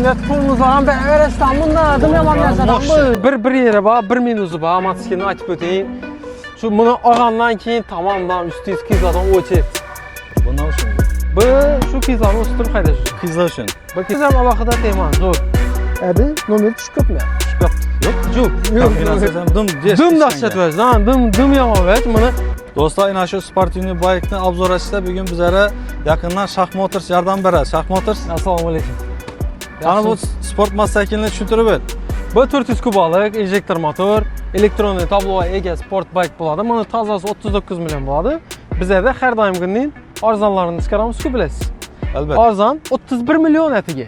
Şimdi pulumuz var. Ben öğretmen bunlar. Dım yaman yaşadım. Bir yere bak, bir minusu bak. Matkini açıp öteyim. Şu bunu ağandan keyin tamamdan üstü kızlardan o çek. Bu ne olsun? Bu şu kızlardan üstü kaydaş. Kızlar için. Bak kızlar alakadar teman zor. Abi numara çıkıp mı? Çıkıp. Yok. Yok. Dım dahşet var. Lan dım yaman var. Bunu Dostlar, inaşo Sport Uni Bike'ni obzor açışda bugün bizlere yakından Shah Motors yordam beradi. Shah Motors. Assalomu alaykum. Qani bu sport mototsiklini tushuntirib ber. Bu 400 kubalik injektor motor, elektronli tabloga ega sport bike bo'ladi. Buni tozasi 39 million bo'ladi. Bizda har doimgining arzonlarini chiqaramiz-ku bilasiz. Albatta. Arzon 31 million atiga.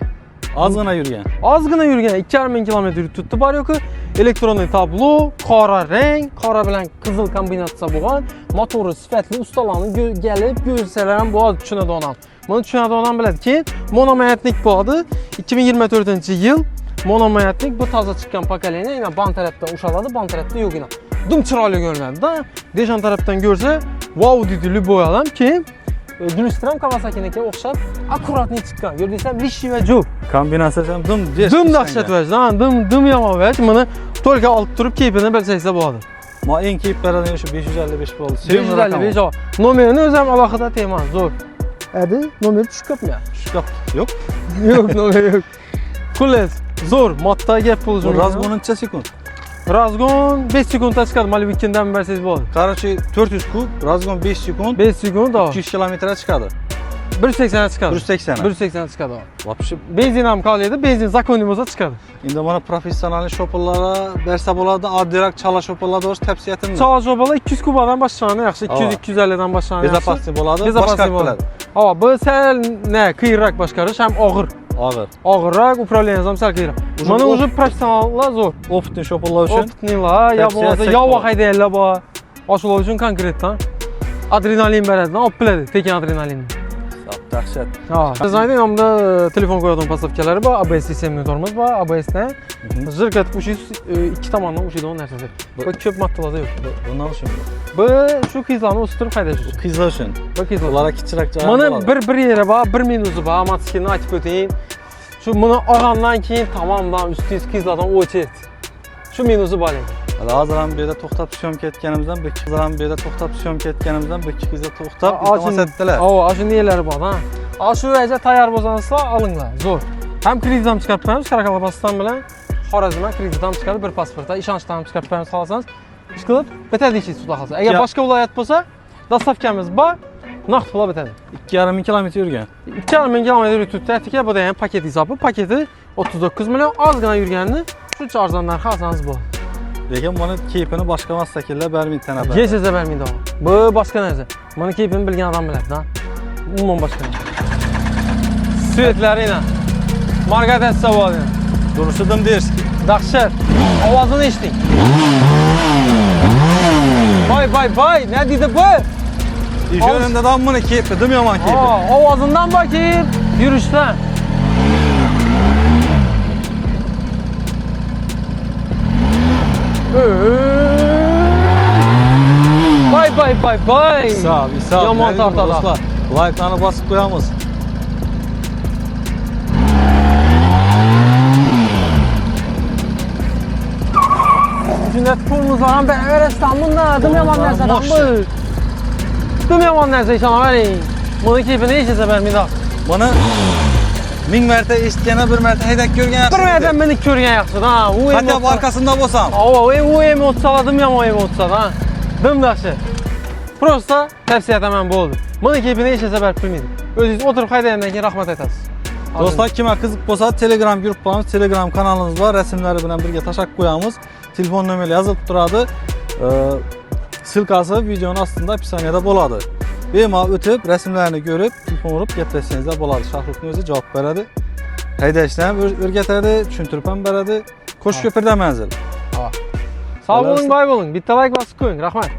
Ozgina yurgan. 2,5 kilometr tutdi bor-ku. Elektronli tablo, qora rang, qora bilan qizil kombinatsiya bo'lgan, motori sifatli ustalarning kelib ko'rsalar ham bo'ladi, tushunadi onam. Buni tushunadi onam biladi. Monomayatnik bo'ladi. 2024-yil monomayatnik bu toza chiqqan pokoleniya, yana ban tarafdan ushaladi, ban tarafda yo'q ina. Dum chiroyli ko'rinadi-da. Deshan tarafdan ko'rsa, wow deydi любой odam. Keyin Dunistram Kawasaki'niki o'xshab akkuratni chiqqan. Gördingizmi? Lishi va jo'p. Kombinatsiya ham dim dahshat var. Lan dim yaman var. Buni to'lga olib turib keyfini bilsangiz bo'ladi. Ma eng keyif beradigan shu 555 bo'ldi. 555. Nomerini o'zim alohida teman, zo'r. Adi, nomer tushibmi? Tushib. Yo'q. Yo'q, nomer yo'q. Xullas, zo'r, modda gap bo'lsin. Razgon necha sekund? Razgon 5 sekundda chiqadi, mana bu ikkindan bersangiz bo'ladi. Qarachi 400 kub, razgon 5 sekund. 5 sekund, 200 kilometrga chiqadi. 180 chiqadi. 180. 180 chiqadi. Vapshi benzin ham qoladi, benzin zakonni bo'lsa chiqadi. Endi mana professional shopperlarga bersa bo'ladi, oddiyroq chala shopperlarda o'z tavsiyatimni. Chala shopperlar 200 kubdan boshlanadi, yaxshi 200-250 dan boshlanadi. Bezopasli bo'ladi, boshqa bo'ladi. Ha, bu sal qiyinroq boshqarish ham og'ir. Og'irroq, upravleniyangiz ham sal qiyinroq. Mana o'zi professionallar zo'r. Optni shopperlar uchun. Optnilar, ya bo'lmasa yova haydaylar bor. Oshlar uchun konkretdan adrenalin beradi, olib biladi, tekin adrenalinni. Dahshat. Ha, siz aytdingizda telefon qo'yadigan postavkalar bor, ABS sistemli tormoz bor, ABSdan zirkatib ushingiz ikki tomondan ushiydigan narsasi. Bu ko'p moddalarda yo'q. Bu nima uchun? Bu shu qizlarni o'stirib haydash uchun. Qizlar uchun. Bu qizlar. Ularga kichikroq joy bo'ladi. Mana bir yeri bor, bir minusi bor, mototsiklni aytib o'tayim. Shu buni olgandan keyin tamomdan ustingiz qizlardan o'chit. Shu minusi bor ekan. Hozir ham bu yerda to'xtab syomka etganimizdan, bir ikki qizlar ham bu yerda to'xtab syomka etganimizdan bir ikki qizlar to'xtab iltimos etdilar. Shu niyalari bor, ha. Shu vaja tayyor bo'lsanizlar, olinglar. Zo'r. Ham kredit ham chiqarib qo'yamiz, Karakalabasdan bilan Xorazm kredit ham chiqarib, bir pasportdan, ishonchdan ham chiqarib qo'yamiz xohlasangiz. Ish qilib bitadi deysiz, xudo xolsa. Agar boshqa viloyat bo'lsa, dastavkamiz bor, naqd pulga bitadi. 2,5 kilometr yurgan. 2,5 kilometr yuribdi. Tika bu da ham paket hisobi. Paketi 39 million, ozgina yurganini shuncha arzon narxi olsangiz bo'ladi. Lekin buni keyfini boshqa mastakillar bermaydi tanaba. Hech narsa bermaydi. Bu boshqa narsa. Buni keyfini bilgan odam biladi-da. Umuman boshqa narsa. Svetlarina. Margaretsa bo'ladi. Duruşu Dimdirski. Dahshat. Ovozini eshiting. Voy, ne dedi bu? Yönündə də bunu keyfi, dim yaman keyfi. Ovozundan bakayım, yürüşdən. Vay. Sağ ol. Yaman tartada. Like'larını basıp koyamız. Şimdi pulumuz var, ben öğretmen bunlar. Dım yaman nereden bu? Dım yaman nereden inşallah verin. Bunu keyfini hiç vermeyin daha. Bunu 1000 mərtə istəyənə bir mərtə heydək görgən yaxşıdır. Bir mərtə məni görgən yaxşıdır, ha. Hatta bu arkasında bolsam. O M30'da dım yaman M30'da, ha. Dım yaxşı. Prosta tavsiyə etməm bu oldu. Bunu keyfini hiç bilmiydim. Özünüz oturup haydayandan keyin rahmat aytasınız. Dostlar, kimə qızıq bolsa Telegram qruplarımız, Telegram kanalımız var. Rəsmləri bilan birgə taşak qoyamız. Telefon nömrəsi yazılıb duradı. Silkası videonun astında pissaniyyədə boladı. Bemal ötüb, rəsmlərini görüb, telefon vurup gətirəsiniz də boladı. Şahruk'un özü cavab verədi. Heydəşdən örgətədi, düşüntürpən verədi. Koş köpürdə mənzil. Sağ olun, bay olun. Bitti like basıp koyun. Rahmat.